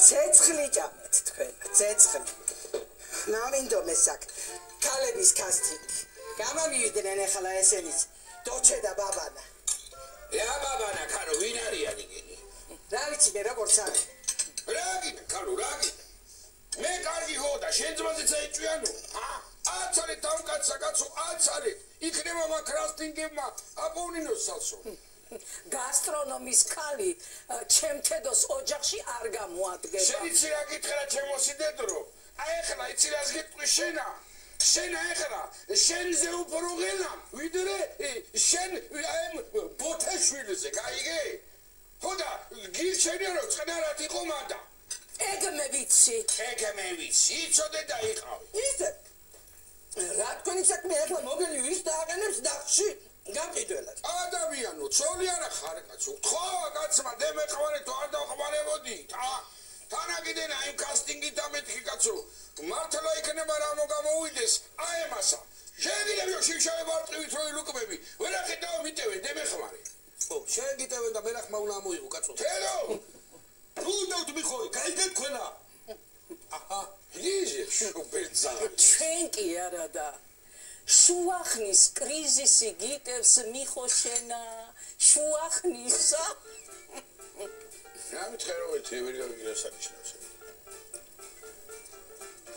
ცეცხლი ჭამეთ თქვენ, ცეცხლი. ნამინდო მესაკ, ქალების კასტინგი. გამომივიდნენ ახლა ესენიც, დოჩე და ბაბანა. რა ბაბანა, ქარო, ვინ არიან იგენი? რა ვიცი მე როგორც არის. რა გინდა, ქარო, რა გინდა? მე კარგი ხო და შენ ძმაზეც აიწვიანო? აცარე დამკაცა კაცო, აცარე. იქნება მაგ კასტინგებმა აპოვნინოს სალსო. გასტრონომის ქალი ჩემთედოს ოჯახში არ გამოადგება. შენ იცი რა გითხრა ჩემოსი დედრო? აი ახლა იცი რას გიტყვი შენა? შენა ახლა შენზე უფრო ღელა, ვიდრე შენ ამ ბოთაშვილზე, გაიგე? ხო და გირჩენია რომ წყნარად იყო მანდა. ეგ მე ვიცი. იცოდე და იყავი. ისე რა თქვენი საქმე ახლა მოგელი ვის დააყენებს დახში? გამყიდველად. ადამიანო, ცოლი არა ხარ კაცო. ხო, კაცმა დემეყვალე თუ არ დავყვალებოდით. თანაგიდან აი კასტინგი დამეთქი კაცო. მართლა იქნება რა მოგამოვიდეს. აი მასა. შეგიძლია შიშავე ბარტყივით რო ილუკბები. ვერა ხედავ მიტევე დემეყვალე. ო, შენ გიტევენ და მერახ მაუნა ამოიღო კაცო. თელო. თუ დავთმიხოი, გაიგეთ თქვენა. აჰა, იჟე შუბეძა. ჩვენ კი არა და შუახნის კრიზისი გიტევს მიხოშენა შუახნისა. რა მითხერო თევერი გასანიშნავს.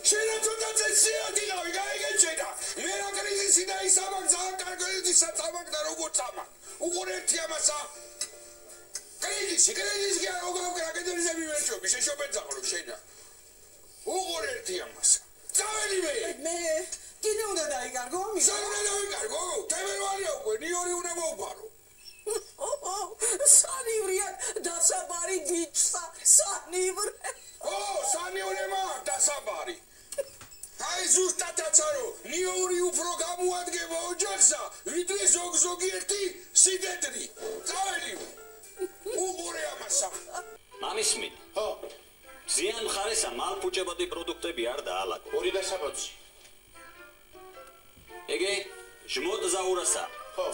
შენა ცოტა წესია დინავი გაიგეჭედა. მე რა კრიზისი და ის ამან ძალიან კარგი საწამაკ და როგორ წამა. უყურებთ ამასა. კრიზისი კი არ როგორ აკადემიზები მეჭობი შეშობეძახო შენა. უყურებთ ამასა. წავედი მე კიდე უნდა დაიკარგო? სანამ დაიკარგო, თემერვალია უკვე ნიორი უნდა მოვბარო. სანივრია დასაბარი გიჩსა, სანივრე. სანივრემა დასაბარი. აი ზუსტად აცარო, ნიორი უფრო გამოადგება ოჯახსა, ვიდრე ზოგიერთი სიდედრი. წავედი. უყურე ამასა. მამისმით. ზიან მხარესა მალფუჭებადი პროდუქტები არ დაალაგო. ორი დასაბოთი. ეგე ჟმოთ ზაურასა.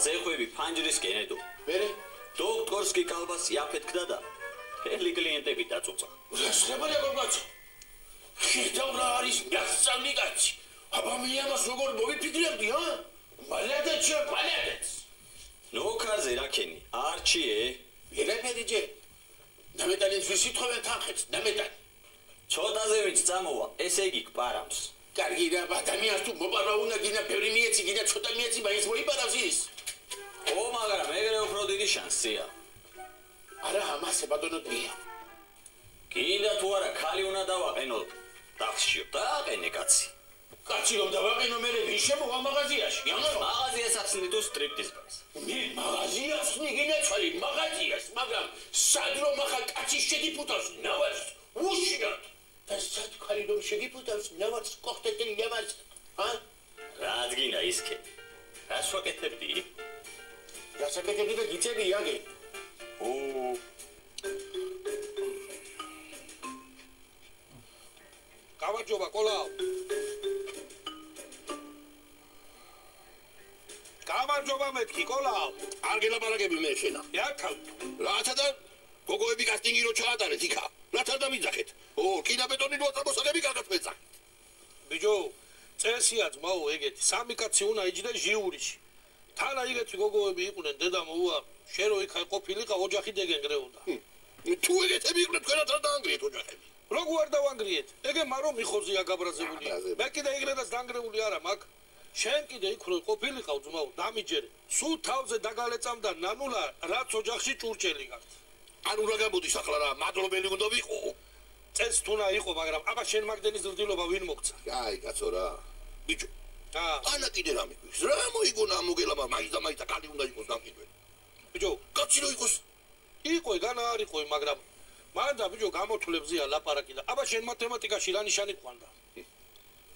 ზეხვები ფანჯრის კენედო. მერე დოქტორსკი კალბასი აფეთქდა და ხელი კლიენტები დაწუწა. რასხლებია გოგაცო. ხედავ რა არის გასწავლი კაცი. აბა მე ამას როგორ მოვიფიქრებდი, მალადაც. ნოქაზე რაკენი, არჩიე. ვერაფერიჯე. დამეტანებს ვისითხოვენ თანხებს, დამეტან. ცოტაზე ვიც წამოვა, ესე იგი გპარავს. კარგი რა, ადამიანს თუ მოპარვა უნდა გინდა ბევრი მიეცი, გინდა ცოტა მიეცი, მაინც მოიპარავს ის. ო, მაგრამ ეგრე უფრო დიდი შანსია. არა, ამასე ბატონო დია. გინდა თუ არა, ქალი უნდა დავაყენო. დახშიო, დააყენე კაცი. კაცი რომ დავაყენო, მე ვინ შემოვა მაღაზიაში? მაღაზიას ახსნი თუ სტრიპტიზბარს. მე მაღაზიას მიგინეცვალი, მაღაზიას, მაგრამ სად რომ ახალ კაცი შეგიფუტავს, ნავარს, უშინოთ. და სად ქალი რომ შეგიფუტავს, ნავარს კოხტეტი ლემას, რა ადგინა ისქე? რას ვაკეთებდი? გასაკეთებდი და გიწევი აგე. გამარჯობა კოლაო. გამარჯობა მეთქი კოლაო. არ გელაპარაკები მე შენა. იარქავ. რათა და გოგოები კასტინგი რო ჩაატარეთ იქა. რათა და მიძახეთ. კინაბეტონი რო წამოსადები კარგად მეძახეთ. ბიჭო, წესია ძმაო ეგეთი. სამი კაცი უნდა იჯდეს ჟიურიში. თანა იგეთი გოგოები იყვნენ დედა მოუა. შენ რო იქ ყოფილიყა ოჯახი დეგენგრეუნდა. თუ ეგეთები იყვნენ თქვენაც არ დაანგრიეთ ოჯახები. როგორ დავანგრიეთ? ეგე მარო მიხოზია გაბრაზებულია. მე კიდე იგრედას დაანგრეული არა მაგ. შენ კიდე იქ რო ყოფილიყავ ძმაო, დამიჯერე. სულ თავზე დაგალეწამდა ნანულა, რაც ოჯახში ჭურჭელი გაქვს. ანუ რა გამოდის ახლა რა, მადლობელი უნდა ვიყო? წეს თუნა იყო, მაგრამ აბა შენ მაგდენის ზრდილობა ვინ მოგცა? აი კაცო რა. ბიჭო. ანა კიდე რა მიგვიქს? რა მოიგონა მოგელამა, მაინც და მაინც კალი უნდა იყოს დამკიდველი. ბიჭო, კაცი რო იყოს. იყო, განა არ იყო, მაგრამ მანდა ბიჭო გამოთვლებზია ლაპარაკი და აბა შენ მათემატიკაში რა ნიშანი ყვანდა?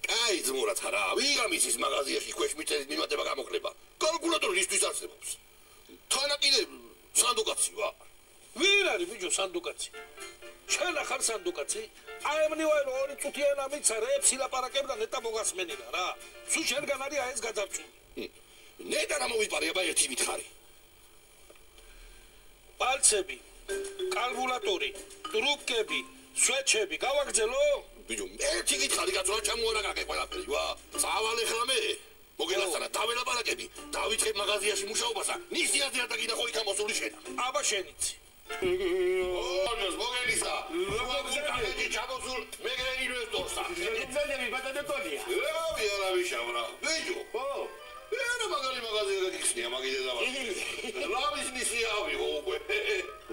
კაი ძმურაც არა, ვიღამის ის მაღაზიაში ქვეშ მიწერის მიმატება გამოკლება. კალკულატორი ისთვის არსებობს. თანა კიდე სანდუკაცი ვარ. ვინ არის ბიჭო სანდუკაცი? შენ ახარ სანდუკაცი? აი მნივაი რომ ორი წუთიან ამიცა რეებს ილაპარაკებდა ნეტა მოგასმენილა რა. სულ შენგან არის ეს გადავწული. ნეტა რა მოვიპარე აბა ერთი მითხარი. პალცები, კალკულატორი, ტრუკები, სვეჩები გავაგზელო? ბიჭო, ერთი კითხარი გაწვა ჩამოარაგაკე ყველაფერი, ვა. წავალე ხლა მე. მოგელასანა დაველაპარაკები. დავიწყებ მაღაზიაში მუშაობასა. ნისიაზე არ დაგიდა ხო იქ ამოსული შენა. აბა შენიც. ონოს მოგელისა. მოგელისი ჩამოსულ მეგრენ ინვესტორსა. ძელები ბატონიკონია. არავის შავრა. ბიჭო. ხო. რა მაგალი მაღაზია გიხსნია მაგიდე დავა. ლავის ნისია ავიღო უკვე.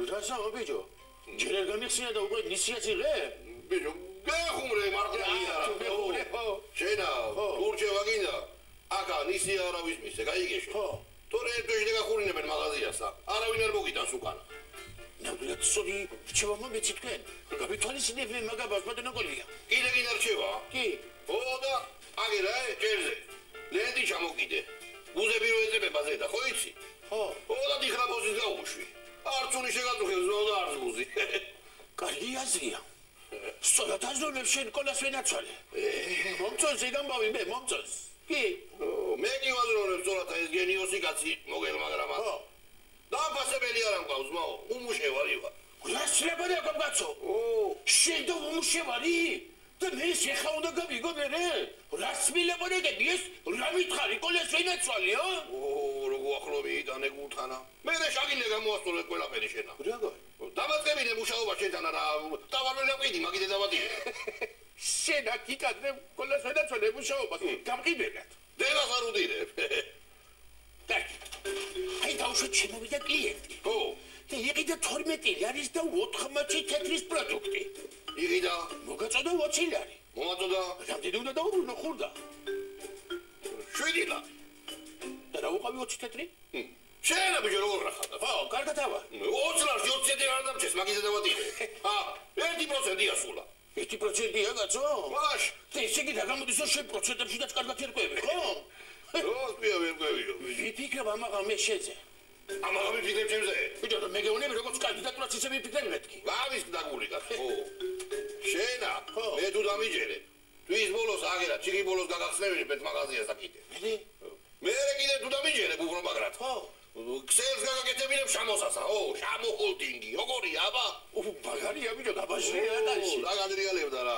რასაო ბიჭო? ჯერ არ გამიხსნა და უკვე ნისიაც იღე? ბიჭო, გეხუმრე მარტივია. შენა, გურჩევა გინდა. აკა ნისია არავის მისე, გაიგეშო. ხო. თორე ერთში დაგახურინებენ მაღაზიასა. არავინ არ მოგიტანს უკანა. ნამდვილად სოდი რჩევა მომეცი თქვენ. გავითვალისწინებენ მაგაბას ბატონიკონია. კიდე რჩევა? კი. ო და აგერა ჭერზე. ლენდი ჩამოკიდე. ბუზები რო ეწებება ზედა, ხო იცი? ხო. ო და დიხრაბოზის გაუშვი. არცული შეგაწუხებს ზო და არც ბუზი. კარგი აზრია. სწორად აზროვნებ შენ კოლას ვენაცვალე. მომწონს ეგამბავი მე მომწონს. კი. მე კი ვაზროვნებ სწორად ეს გენიოსი კაცი მოგელ მაგრამ ხო. დაფასებელი არ ამყავს მაო, უმუშევარი ვარ. გასლებოდა გოგაცო. შენ და უმუშევარი? და მე შეხა უნდა გავიგო მე რე? რას მილებონეგები ეს? რა მითხარი კოლას ვენაცვალე, როგორ ახლობი იტანე გულთანა. მე შაგილე გამოასწორე ყველაფერი შენა. როგორ? დამატებინე მუშაობა შენთან არა, დავარველი აყიდი მაგიდე დავადიე. შენ აქ იკადრე კოლას ვენაცვალე მუშაობას. გამყიდებად. დელას არ უდირებ. კარგი. აი დავუშვით შემოვიდა კლიენტი. ხო. და იყიდა 12 ლარის და 80 თეთრის პროდუქტი. იყიდა. მოგაწოდა 20 ლარი. მომაწოდა. რამდენი უნდა დაუბრუნო ხურდა? 7 ლარი. და რა უყავი 20 თეთრი? შენა ბიჭო როგორ ნახავდა? ხო, კარგად ავა. 20 ლარს 20 თეთრი არ დამჭეს მაგიდე დავადიე. 1% ასულა. 1%-ია კაცო? ვაშ. და ესე იგი რა გამოდის რომ შენ პროცენტებშიც კარგად ერკვევი, ხო? როს პია ვერ ყვევიო. ვიფიქრებ ამაღამ მე შეძე. ამაღამ ვიფიქრებ ჩემზე. ბიჭო, მე გეუბნები როგორც კანდიდატურაც ისე ვიფიქრებ მეთქი. ლავის დაგული კაცო. შენა, მე თუ დამიჯერე. თვის ბოლოს აგერა, ციხი ბოლოს გაგახსნევინე ბეთ მაღაზიას აკიდე. მე კიდე თუ დამიჯერე უბრალოდ მაგრად. ხო. ქსელს გაგაკეთებინებ შამოსასა, შამო ჰოლდინგი, როგორია აბა? მაგარია ბიჭო, გაბაშრია დაში. რა გადრიალებდა რა.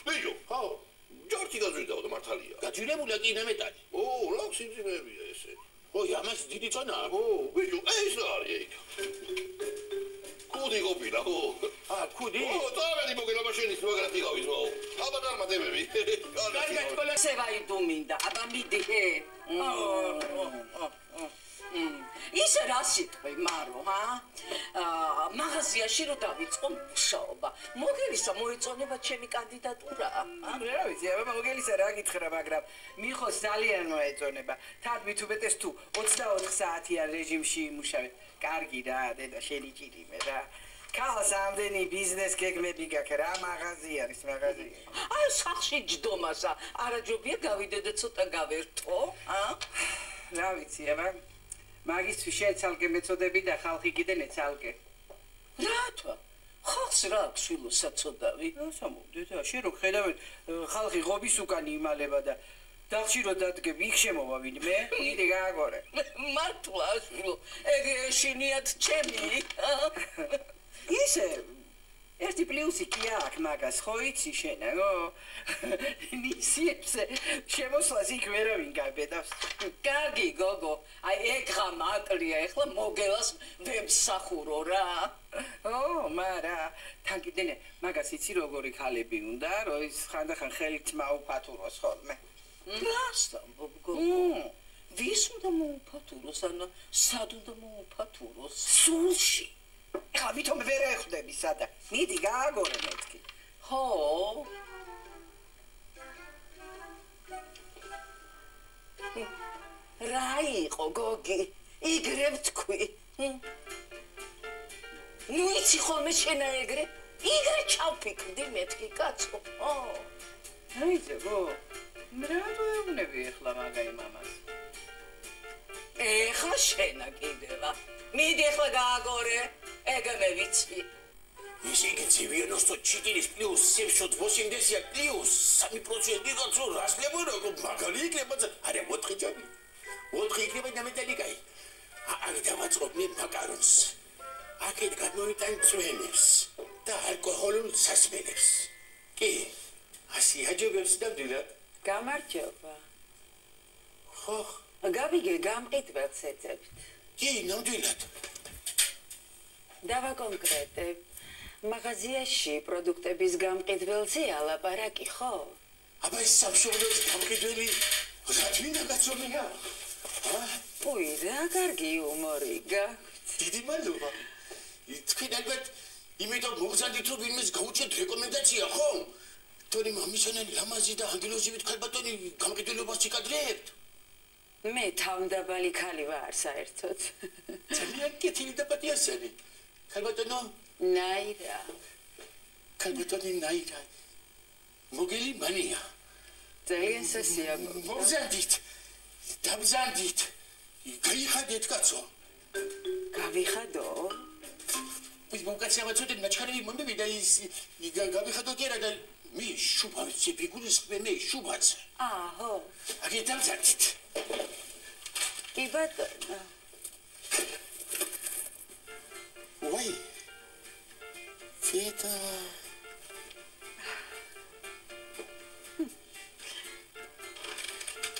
ბიჭო, ხო. ჯორჯი გაძვირდაო და მართალია. გაძვირებულა კი ნამეტანი. რა სიმძიმეებია ესე. ой, ამას დიდი წონაა. ბიჭო, ეს რა არის ეგ? კუდი ყოფილა, კუდი? დავედი მოგელა მაშინის მაგრად იყავის, აბა დამატებები. კარგად კოლა სევაიდუმინდა, აბა მიდი. ის რა სიტყვი მარო, მაღაზიაში რო დავიწყო მუშაობა. მოგელისა მოეწონება ჩემი კანდიდატურა. რა ვიცი, აბა მოგელისა რა გითხრა, მაგრამ მიხოს ძალიან მოეწონება. თან მით უმეტეს თუ 24 საათიან რეჟიმში იმუშავებ. კარგი რა, დედა შენი ჭირიმე რა. ქალს ამდენი ბიზნეს გეგმები გაქვს, რა მაღაზია არის მაღაზია. აი სახში ჯდომასა, არაჯობია გავიდე და ცოტა გავერთო, რა ვიცი, აბა მაგისთვის შენ ცალკე მეწოდები და ხალხი კიდე ნეცალკე. რატო? ხალხს რა აქვს შვილო საწოდავი? სამოდედა, შენ რო ხედავენ ხალხი ღობის უკან იმალება და დახში რო დადგები, იქ შემოვა ვინმე? მიდი გააგორე. მართლა შვილო, ეგ შინიათ ჩემი. ისე ერთი პლუსი კი აქვს მაგას, ხო იცი შენ, ნისიებზე შემოსვლას იქ ვერავინ გაბედავს. კარგი გოგო, აი ეგ ღამაკლია, ეხლა მოგელას ვემსახურო რა. მარა, თან კიდენე მაგას იცი როგორი ქალები უნდა, რომ ის ხანდახან ხელით მაუფათუროს ხოლმე. რას ამბობ გოგო? ვის უნდა მოუფათუროს, ანუ სად უნდა მოუფათუროს? სულში. ეხლა ვითომ ვერ ეხვდები სადა. მიდი გააგორე მეთქი. ხო. რა იყო გოგი? იგრებ თქვი. ნუ იცი ხოლმე შენა ეგრე? იგრე ჩავფიქრდი მეთქი კაცო. აიძე გო. რა დაეუბნები ეხლა მაგაი მამას? ეხლა შენა კიდევა. მიდი ეხლა გააგორე. ეგ მე ვიცი. Если тебе 94 плюс 780 плюс 3% გაწო რას ლებონა მაგალი იქნება არა 4 ჯობი 4 იქნება დამეტალიკაი აქ დავაწყობ მე მაკარონს აქეთ გადმოვიტან წვენებს და ალკოჰოლურ სასმელებს. კი, ასე აჯობებს და დილად. გამარჯობა. ხო, გავიგე გამყიდველს ეძებთ. კი, ნამდვილად. დავაკონკრეტებ. მაღაზიაში პროდუქტების გამყიდველზე ალაპარაკი ხო? აბა ეს სამშობლოს გამყიდველი რატვინა გაწოლია? უი, რა კარგი იუმორი გაქვთ. დიდი მადლობა. თქვენ ალბათ იმიტომ მოგზავნით რომ ვინმეს გაუჩნდეთ რეკომენდაცია, ხო? თორე მამისანანი ლამაზი და ანგელოზივით ქალბატონი გამყიდველობას იკადრებთ. მე თავმდაბალი ქალი ვარ საერთოდ. ძალიან კეთილი და პატიასანი. ქალბატონო ნაირა. ქალბატონი ნაირა. მოგელი მანია. ძალიან სასიამოვნო. მოგზავნით. დამზადით. გაიხადეთ კაცო. გავიხადო? ის მოგკაცება ცოტა ნაჩქარები მომდივიდა ის გავიხადო კი არა და მე შუბაც ფიგურის მე შუბაც. აჰო. აგე დამზადით. კი ბატონო. ვაი. ფეტა.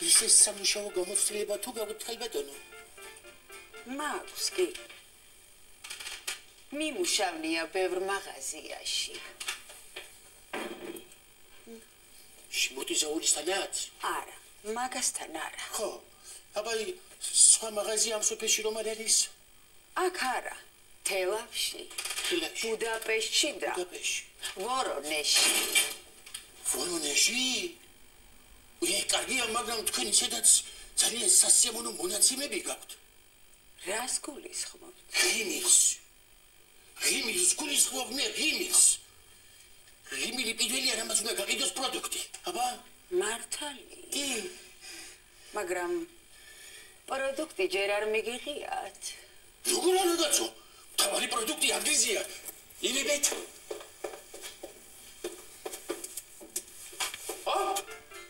ის სამუშაო გამოცდილება თუ გაგვთხარ ბატონო? მაქვს კი. მიმუშავნია ბევრ მაღაზიაში. შემოტიზაურისთანაც? არა, მაგასთან არა. ხო. აბა სხვა მაღაზია ამ სოფელში რომ არ არის? აქ არა. თელავში, თელავში. ბუდაპეშტში და ბუდაპეშტში. ვორონეში. ვორონეში? კარგია, მაგრამ თქვენ ისედაც ძალიან სასიამოვნო მონაცემები გაქვთ. რას გულისხმობთ? ღიმილს გულისხმობ მე, ღიმილს. ღიმილი პირველია, რამაც უნდა გაყიდოს პროდუქტი. აბა? მართალი? კი. მაგრამ პროდუქტი ჯერ არ მიგიღიათ. როგორ არ გაცო? თავარი პროდუქტი ადგილზეა. ილიბეთ.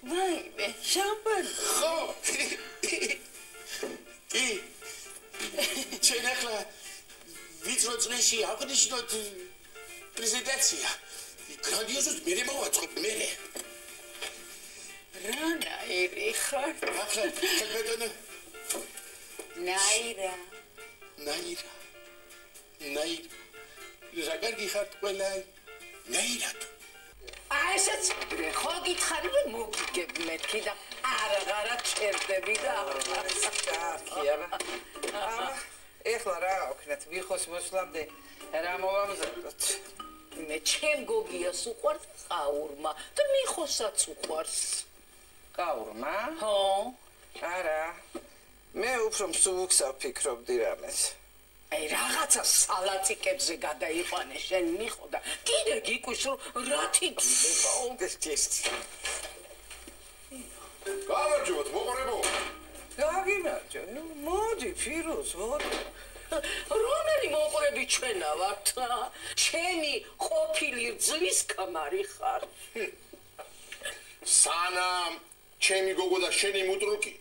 ვაიმე, შამპანი. ხო. კი. ჩვენ ახლა ვიწრო წრეში აღნიშნოთ პრეზენტაცია. გრანდიოზოს მერე მოვაწყობ, მერე. რანაირი ხარ? ახლა ქალბატონო. ნაირა. ნაირა. რა კარგი ხართ ყველა. ნაირად. ესეც ხო გითხარი რომ მოგიგებ მეთქი და არა ჩერდები და კარგია. ეხლა რა ვქნათ ვიხოს მოსვლამდე რა მოვამზადოთ? მე ჩემ გოგიას უყვარს ყაურმა და მიხოსაც უყვარს. ყაურმა? ხო. არა. მე უფრო მსუბუქსა ვფიქრობდი რამეს. აი რაღაცა სალატიკებზე გადაიყვანე შენ მიხო და კიდე გიკვირს რომ რათი გიდება? გამარჯობათ, მოყურებო. გაგიმარჯო. მოდი ფირუზ, მოდი. რომელი მოყურები ჩვენა ვართ? ჩემი ყოფილი რძლის ქმარი ხარ. სანამ ჩემი გოგო და შენი მუტრუკი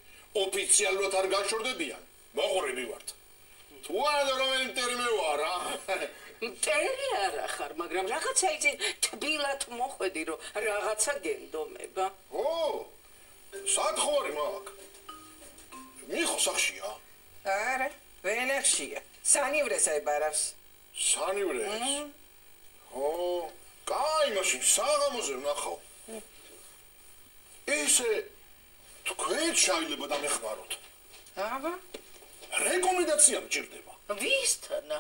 ოფიციალურად არ გაშორდებიან, მოყურები ვართ. თუ არა რომელი მტერი ვარ, მტერი არა ხარ, მაგრამ რაღაცა იცი თბილად მოხვედი რომ რაღაცა გენდომება. ო, სათხორი მაგ. მიხო სახშია. არა, ვენახშია. სანივრეს აიბარავს. სანივრეს? ო, კაი, მაშინ საღამოზე ვნახავ. ესე თქვენ შეიძლება დამეხმაროთ. აბა? რეკომენდაცია მჭირდება. ვისთანა?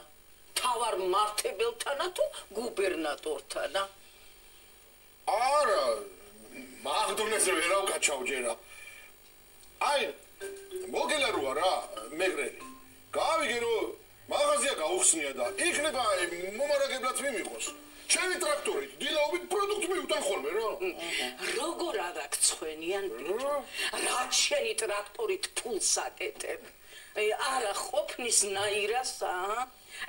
თავარ მართებელთანა თუ გუბერნატორთანა? არა, მაგდონეზე ვერავ გაჩავჯერა. აი, მოგელა რო არა, მეგრელი. გავიგე რომ მაღაზია გაუხსნია და იქნება მომარაგებლად მიმიყოს. ჩემი ტრაქტორით დილაობით პროდუქტი მიუტან ხოლმე რა. როგორ არ აქცხვენიან ბიჭო? რაც შენი ტრაქტორით ფულს აკეთებ? არა ყოფნის ნაირასა?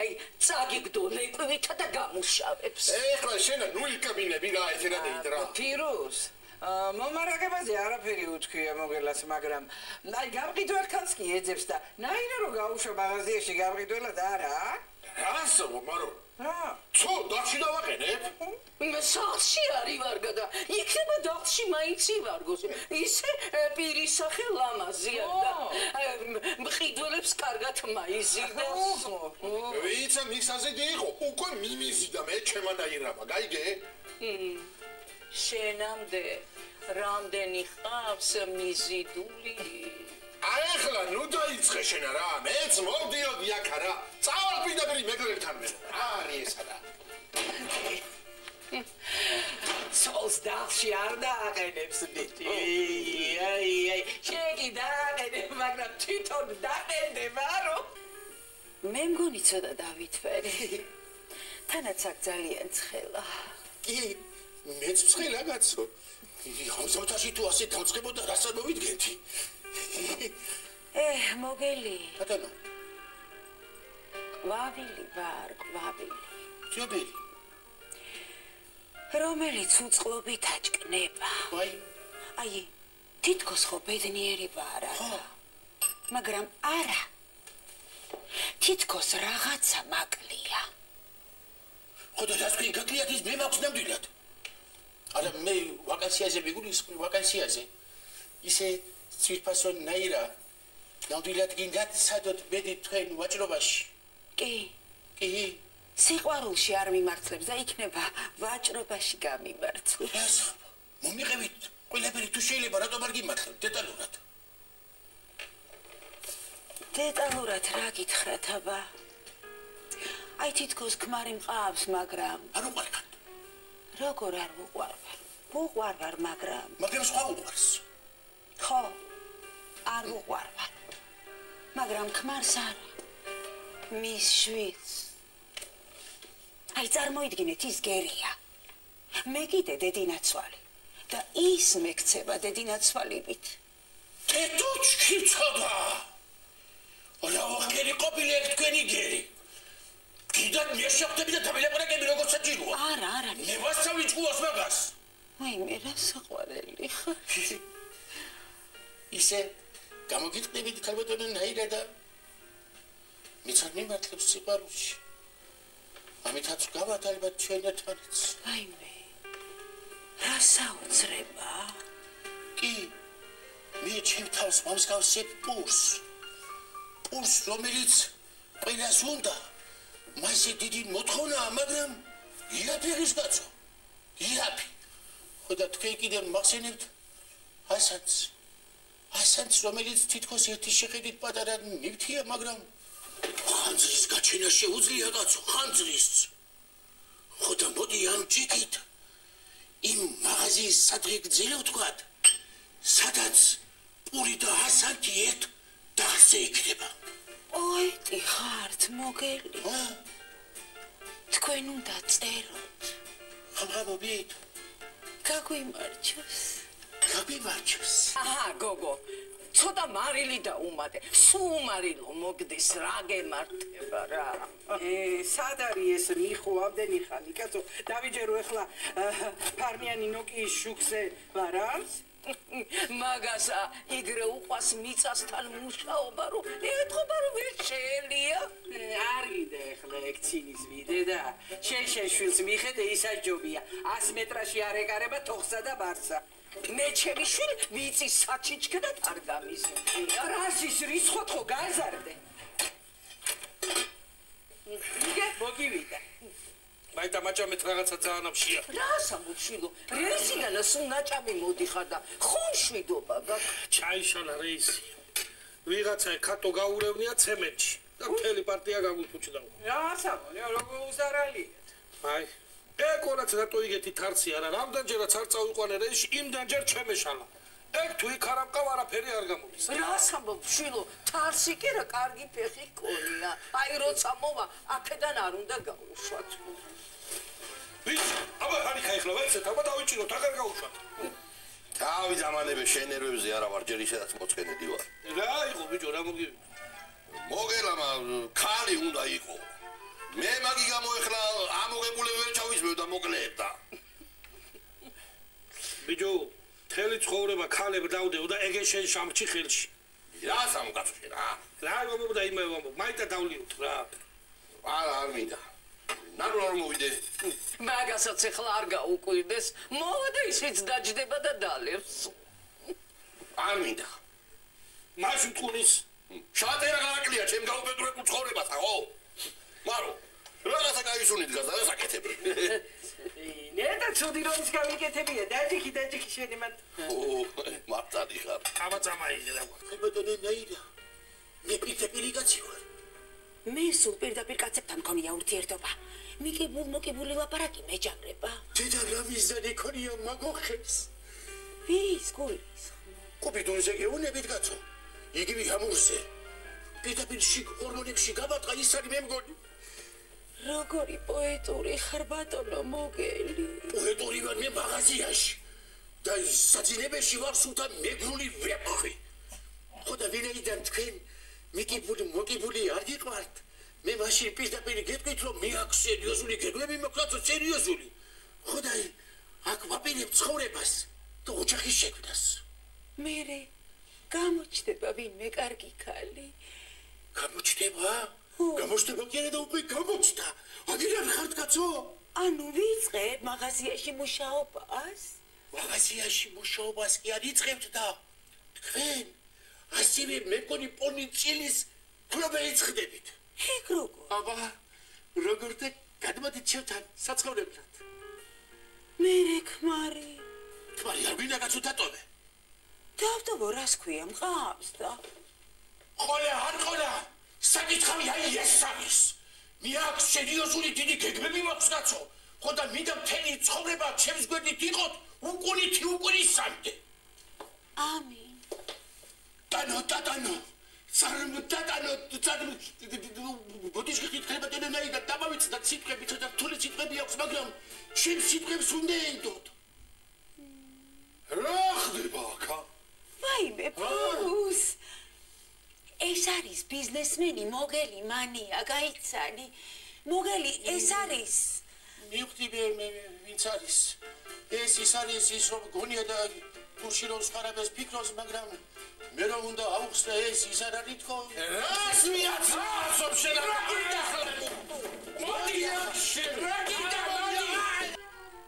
აი წაგიგდო ლეკვითა და გამუშავებს. ეხლა შენა ნული კაბინები გაეცერა დეიდრა. ფირუზ, მომარაგებაზე არაფერი უთქვია მოგელას, მაგრამ აი გამყიდველ ქანს კი ეძებს და ნაირა რომ გაუშვა მაღაზიაში გამყიდველად არა? რასო მარო ცო დახში დავაყენებ სახლში არის ვარგა და იქნება დახში მაინც ივარგოს ისე პირისახე ლამაზია და მყიდველებს კარგად მაიზიდავს ვიცა მისაზედი იყო უკვე მიმიზი და მე ჩემანაირაბა გაიგე შენამდე რამდენი ხავს მიზიდული ახლა ნუ დაიწყე შენ რა მეც მოვდიოდი აქ რა წავალ პირდაპირ მეგრელთან მე არის ესა და სოლს დახში არ დააყენებს ბიჭი აი შეგი დააყენებ მაგრამ თვითონ დაყენდება რომ მე მგონი ცოტა დავითვერი თანაც აქ ძალიან ცხელა კი მეც ცხელა კაცო ამზავთაში თუ ასე დავწყებოდა რასაც მოვიდგენთი მოგელი ბატონო ყვავილი ვარ ყვავილი ჯობილი რომელიც უწყლობით აჭკნება აი თითქოს ხო ბედნიერი ვარ მაგრამ არა თითქოს რაღაცა მაკლია ხო და რას თქვენ გაკლიათ ის მე მაქვს ნამდვილად არა მე ვაკანსიაზე მიგულისხმი ვაკანსიაზე ისე ცირფასონ ნაირა ნამდვილად გინდათ სადოთ მედი თქვენ ვაჭრობაში კი სიყვარულში არ მიმართლებს და იქნება ვაჭრობაში გამიმართლებს მომიყევით ყველაფერი თუ შეიძლება რატომ არ გიმართლებ დეტალურად რა გითხრათ აბა აი თითქოს ქმარი მყავს მაგრამ არ უყვარხარ როგორ არ ვუყვარვარ მაგრამ სხვა უყვარს ხო არ ვუყვარვარ მაგრამ ქმარს არა მის შვიდს აი წარმოიდგინეთ ის გერია მე კიდე დედინაცვალი და ის მეკცება დედინაცვალივით თეთუჩქი ცოდა რა ვახერი ყოფილი ეგ თქვენი გერი კიდად მიაშოხდები და დამილაპარაკები როგორც საჭიროა არა მე ვასწავლი ჭკუას მაგას აი მე რა საყვარელი ხარ ისე გამოგიტყდებით ქალბატონო ნაირა და მიცარ მიმართლებს სიყვარულში ამითაც გავათ ალბათ ჩვენათანაც აი მე რა საოცრება კი მე ჩემ თავს მომსგავსებ პურს რომელიც ყველას უნდა მასე დიდი მოთხოვნაა მაგრამ იაფი ღირს კაცო იაფი ხო და თქვენ კიდე მახსენებთ ასანს რომელიც თითქოს ერთი შეხედით პატარა ნივთია მაგრამ ხანძრის გაჩენა შეუძლია კაცო ხანძრის ხო და მოდი ამ ჭიქით იმ მაღაზიის სადღე გძილო ვთქვათ სადაც პური და ასანთი ერთ დახზე იქნება პოეტი ხართ მოგელი თქვენ უნდა წეროთ ხამხამობით გაგვიმარჯოს აჰა გოგო ცოტა მარილი და უმატე სულ მარილო მოგდის რა გემართება რა სად არის ეს მიხო ამდენი ხანი კაცო დავიჯერო ახლა ფარმიანი ნოკიის შუქზე ვარავს მაგასა იგრე უყვას მიწასთან მუშაობა რომ ეთქობა რომ ვერ შეელია არ გიდე ახლა ეგ ცინის ვიდე და შენ შვილს მიხედე ისაჯობია 100 მეტრაში არ ეკარება თოხსა და ბარსა მე ჩემი შვილი ვიცის საჩიჩქედად არ გამიზრდია რასის რისხოთ ხო გაზარდე იგე მოგივიდა მაინც ამაჭამეთ რაღაცა ძალიან აფშია რას ამბობშვილო რეისიდან სულ ნაჭამი მოდიხარ და ხონშვიდობა ჩაიშალა რეისი ვიღაცა ქატო გაურევნია ცემენტში და მთელი პარტია გაგვიფუჭდა რას ამბობ როგორ უზარალიეთ აი ეკონაც რატო იგეთი თარცი არა რამდენჯერაც არ წავიყვანე რეისში იმდენჯერ ჩემეშალა ეგ თუ იქ არ ამყავ არაფერი არ გამოდის რას ამბობ შვილო თარცი კი რა კარგი ფეხი გქონია აი როცა მოვა აქედან არ უნდა გაუშვათ ვიცი აბა ხარი ხაიხლა ვეცეთ აბა დავიჭიროთ აღარ გაუშვათ თავი ზამანები შენერვებზე არა ვარ ჯერ ისედაც მოწყენედი ვარ რა იყო ბიჭო რა მოგივი მოგელამა ქალი უნდა იყო მე მაგი გამოეხლა ამოღებული ვერ ჩავიზმევ და მოკლეებ და ბიჭო თელი ცხოვრება ქალებ დავდეო და ეგე შენ შამჩი ხელში რა სამკაცო შენ რა რა მომდა იმე მაიტა დავლიოთ რა არ მინდა. ნარვა არ მოვიდე. მაგასაც ახლა არ გაუკვირდეს. მოვა და ისიც დაჯდება და დალევს. არ მინდა. მაშინ თუნის შატერა გააკლია ჩემ გაუბედურებულ ცხოვრებასა, ხო? მარო, რაღაცა გაისუნით გაზა და საკეთები. ნეტა ცუდი როდის გავიკეთებია, დაჯიქი შენი მათ. მართალი ხარ. კაბაწამაიღე და ბატონო ნაირა. მე პირდაპირ გაცი ვარ. მე სულ პირდაპირ კაცებთან მქონია ურთიერთობა. მოკებული ლაპარაკი მეჯავრება. დედა რა მიზანი ქონია მაგოხებს? ვის გულის? კუპიდონზე გეუნებით კაცო. იგივე ამურზე. პირდაპირ შიგ ჰორმონებში გამატყა ის არის მე მგონი. როგორი პოეტური ხარ ბატონო მოგელი. პოეტური ვარ მე მაღაზიაში. და საძინებელში ვარ სულთან მეგრული ვეპხვი. ხო და ვინაიდან თქვენ მოკებული არ გიყვართ? მე მაშინ პირდაპირ გეტყვით რომ მე აქ სერიოზული გეგმები მოქვსო სერიოზული. ხო და აქ ვაპირებ ცხოვრებას და ოჯახის შექმნას. მერე გამოჩნდება ვინმე კარგი ქალი. გამოჩნდება? გამოჩნდება კი არა და უკვე გამოჩნდა. აგერან ხართ კაცო? ანუ ვიწყებ მაღაზიაში მუშაობას? მაღაზიაში მუშაობას კი არ იწყებთ და თქვენ ასევე მე მგონი პოლიცილის ქლობელიც ხდებით. ეგ როგორ? აბა როგორ და გადმოდით ჩემთან საცხოვრებლად. მერე ქმარი არ ვინდა კაცო დატოვე. დავტოვო რას ქვია მყავს და ყოლა საკითხავი აი ეს არის. მე აქ სერიოზული დიდი გეგმები მაქვს კაცო. ხო და მინდა მთელი ცხოვრება ჩემს გვერდით იყოთ უკუნისამდე. ამინ. დანო ბოდიშ გიხდება დენაი და დამავიც და სიტყვები ცოტა რთული სიტყვები აქვს მაგრამ შენ სიტყვებს უნდა ენდოთ. რა ხდება აქა? ვაიმე პრუს ეს არის ბიზნესმენი მოგელი მანია გაიცანი მოგელი ეს არის მივხვდი მე ვინც არის ეს ის არის ის რომ გონია და გულში რომ სხვარაბეს ფიქრობს მაგრამ მე რომ უნდა აუხსნა ეს ის არ არის თქო რას მიაცავ შენ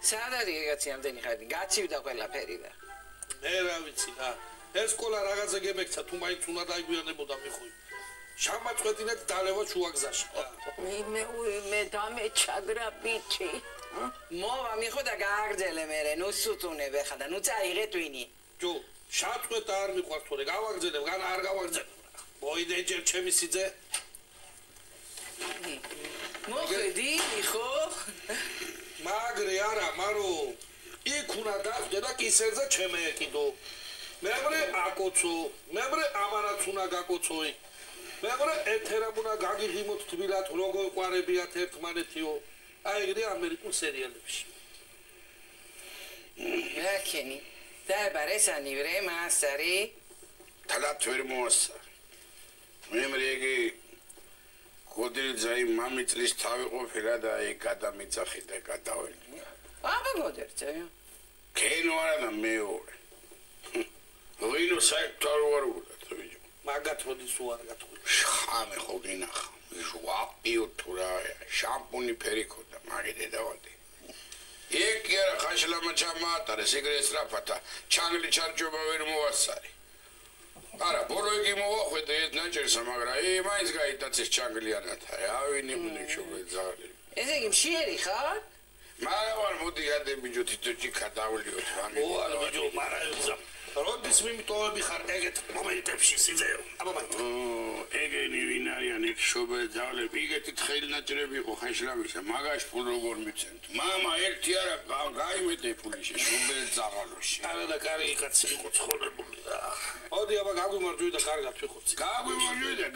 სადა რიგაცი ამდენი ხარდი გაჩივდა ყველაფერი და მე რა ვიცი რა ეს სკოლა რაღაცა გემექცა თუ მაინც უნდა დაიგვიანებოდა მიხუი შამაწყვეტინეთ დალევა შუაგზაში მე დამეჩაგრა ბიჭი მოვა მიხო და გააგრძელე მერე ნუ სუტუნებ ხა და ნუ წაიღე ტვინი ჯო შატყვეტა არ მიყვარს თორე გავაგრძელებ გან არ გავაგრძელებ მოიდე ჯერ ჩემი სიძე მოხედი მიხო მაგრე არა მარო იქ უნდა დავდე და კისერზე ჩემე ეკიდო მეღრე აკოცო მეღრე ამარაც უნდა გაკოცოი მეღრე ეთერამ უნდა გაგიღიმოთ თბილად როგორ ყვარებიათ ერთმანეთიო აი ეგრე ამერიკულ სერიალებში რაკენი დაებარესანი ვრე მასარი თალათ ვერ მოასწარ მე მრეგი კოდილძაი მამიწლის თავი ყოფილა და ეგ გადამიწახი და გადაველი აბა მოდერცე კენო არა და მეორე ვინო საერთოდ არ ვუყურებ ბიჭო მაგათ როდის უარ გათხოვი ხამე ხო გინახა ჟუაპიო თურა შამპუნი ფერიკოდა მაგიდე დავადი ეგ კი არა ხაშლამა ჩამაატარე სიგრეტს რაფათა ჩანგლი ჩარჯობა ვერ მოასწარი არა ბოროიგი მოვახვედე ეს ნაჭერსა მაგრამ მაინც გაიტაცეს ჩანგლიანათა ავინი მნიშობე ძალი ესე იგი მშიერი ხარ მაგრამ მოდი ადე ბიჭო თითოჭი გადავლიოთ ო არა ბიჭო მარაიცა როდის მიმიტოვები ხარ ეგეთ მომენტებში სიძეო აბა ეგენი ვინ არიან ეგ შობელ ძალები იგეთი თხელი ნაჭრები იყო ხაშლამისა მაგაში ფულ როგორ მიცემთ მამა ერთი არა გაიმეტე ფული შობელ ძალალოში არა და კარგი კაცი იყო ცხოვრებული და მოდი აბა გაგვიმარჯვე და კარგად ვიხოცი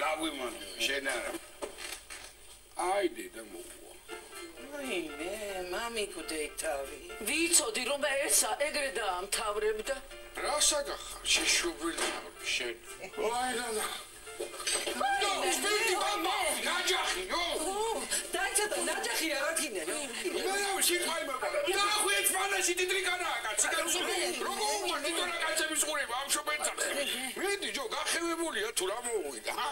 გაგვიმარჯვე შენ არა აიდე და მოვა მე მამიკო დეიტავი ვიცოდი რომ ესა ეგრე დაამთავრებდა რასა გახარ შიშობელ შენ ვაირანა ნაჯახი დაიჭა და ნაჯახი რა გინდა მე შეხაი მაგა გახვიეთ ფანაში დიდრიკანაა კაცი როგორ უმარტი თორა კაცების ყურება ამ შობენცახი მიდი ჯო გახევებულია თუ რა მოუვიდა ჰა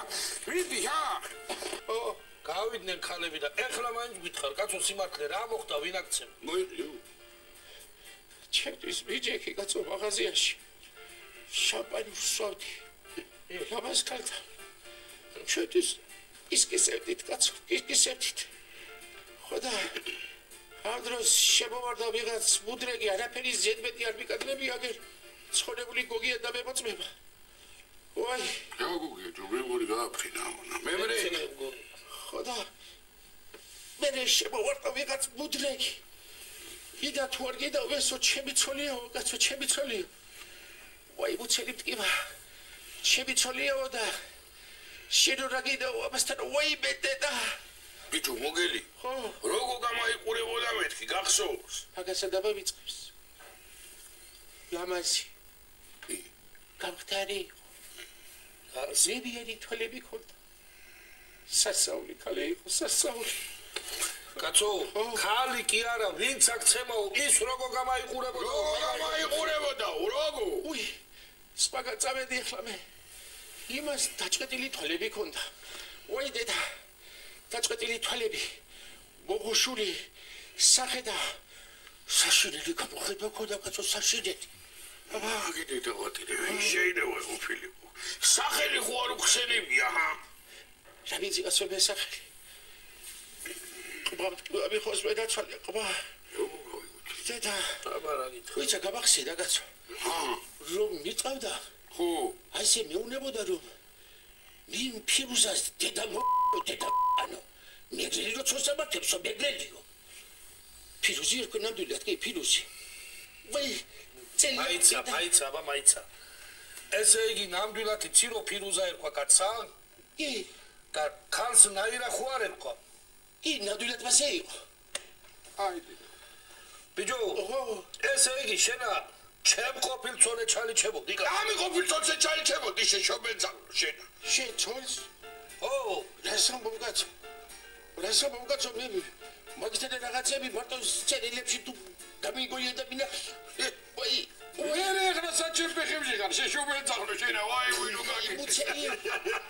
მიდი ჰა გავიდნენ ქალები და ეხლა მაინც გითხარ, კაცო სიმართლე რა მოხდა ვინ აქცემ? მოიყვი. ჩემთვის ბიჭექი კაცო მაღაზიაში. შამპანი ვსვავდი. ლამაზ ქალთან. ჩვენთვის ისკისებდით კაცო, ისკისებდით. ხოდა ამ დროს შემოვარდა ვიღაც მუდრეგი არაფერი ზედმეტი არ მიკადრები აგერ ცხოვრებული გოგია და მემოწმება. ვაი, რა გოგია, ჯობებული გააფრინა უნდა. მემრე. ხოდა მე შემოვარდა ვიღაც მუდრეგი. იდა თუ არ გიდავესო ჩემი ცოლიაო, კაცო ჩემი ცოლიო. ვაი, მუცელი მტკივა. ჩემი ცოლიაო და შენ რა გიდაო ამასთან ვაი მეტედა. ბიჭო მოგელი. ხო. როგორ გამაიყურებოდა მეთქი გახსოვს? აგასა დაბავიწყებს. ლამაზი. გამხდარი. ზებიერი თვალები ქონდა. სასაული ქალი იყო, სასაული. კაცო, ქალი კი არა, ვინც აქცემაო, ის როგორ გამაიყურებოდა? როგორ გამაიყურებოდა? როგორ? უი, სპაგა წავედი ახლა მე. იმას დაჭყეტილი თვალები ქონდა. უი დედა, დაჭყეტილი თვალები. მოგუშული სახე და საშინელი გამოხედვა ქონდა კაცო საშინელი. აგიდე დავატირე, შეიძლება ყოფილიყო. სახელი ხო არ უხსენებია, ჰა? რა ვიცი კაცო მე სახელი. ყბა მიხოს მე დაცვალე, ყბა. დედა, აბარაგით. ვიცა გამახსედა კაცო. რომ მიყავდა? ხო. აი ესე მეუნებოდა რომ მინ ფირუზას დედა დედა ანუ მეგრელი რო ცოსამართებსო მეგრელიო. ფირუზი ერქვა ნამდვილად კი ფირუზი. ვაი, მაიცა, აბა მაიცა. ესე იგი ნამდვილად ცირო ფირუზა ერქვა კაცსა? კი. და ქალს ნაირა ხო არ ერქვა? კი, ნამდვილად მასე იყო. აიდე. ბიჭო, ესე იგი შენა ჩემ ყოფილ ცოლე ჩალიჩებოდი კაცო. ამი ყოფილ ცოლზე ჩალიჩებოდი შეშობენძალო შენა. შენ ცოლს? ო, რასამბობ კაცო. რასამბობ კაცო მე მაგითადა რაღაცები მარტო წერილებში თუ გამიგოია და მინა ვაი ვერე ახლა საჩერპე ხემში ხარ შეშობენძალო შენა ვაი ვინ უკაკი. მუცელი